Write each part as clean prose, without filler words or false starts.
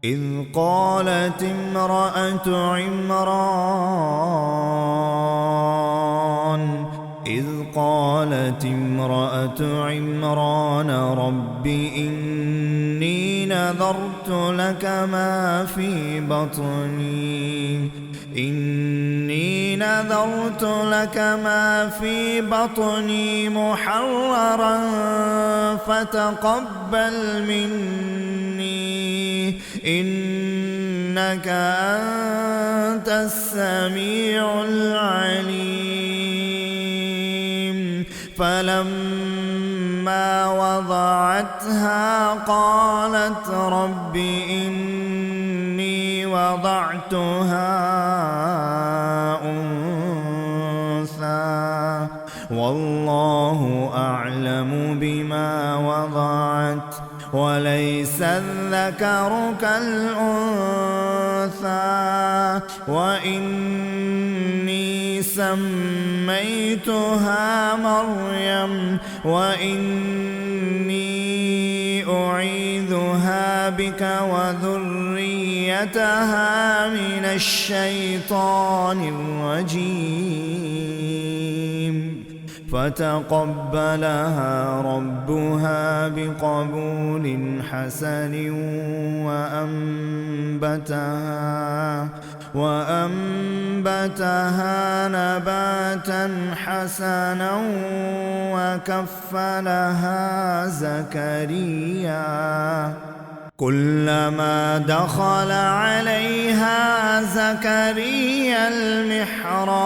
إذ قالت امرأة عمران رب إني نذرت لك ما في بطني محررا فتقبل مني إنك أنت السميع العليم. فلما وضعتها قالت رب إني وضعتها أنثى والله أعلم بما وضعت وليس الذكر كالأنثى وإني سميتها مريم وإني أعيذها بك وذريتها من الشيطان الرجيم. فتقبلها ربها بقبول حسن وأنبتها نباتا حسنا وكفلها زكريا. كلما دخل عليها زكريا المحراب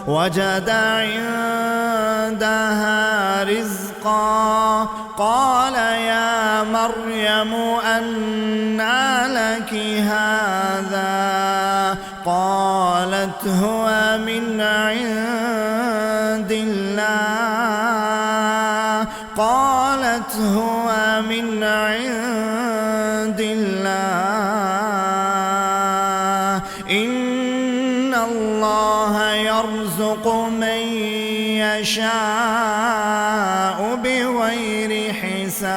وجد عندها رزقا قال يا مريم أنى لك هذا قالت هو من عند الله إن الله يرزق من يشاء بغير حساب.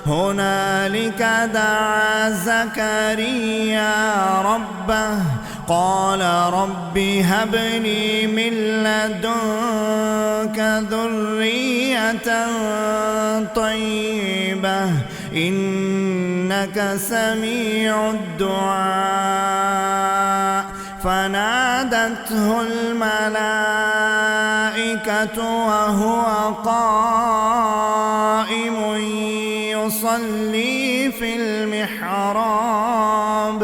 هنالك دعا زكريا ربه قال رب هب لي من لدنك ذرية طيبة إنك سميع الدعاء. فنادته الملائكة وهو قائم يصلي في المحراب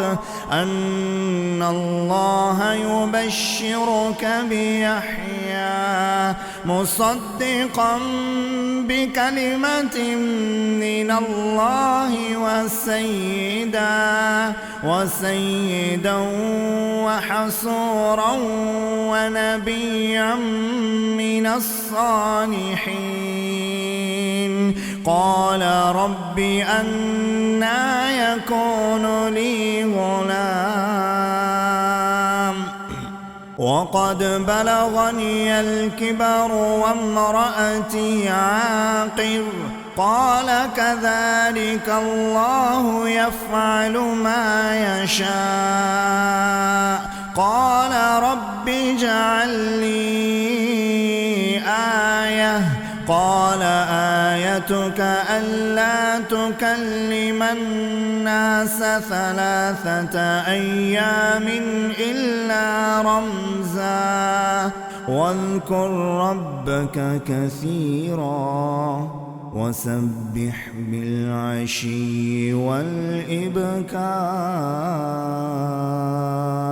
أن الله يبشرك بيحيى مصدقا بكلمة من الله وسيدا وحصورا ونبيا من الصالحين. قال رب أنى يكون لي غلام وقد بلغني الكبر وامرأتي عاقر قال كذلك الله يفعل ما يشاء. قال رب اجعل لي آية قال آيتك ألا تكلم الناس 3 أيام إلا رمزا واذكر ربك كثيرا وسبح بالعشي والإبكار.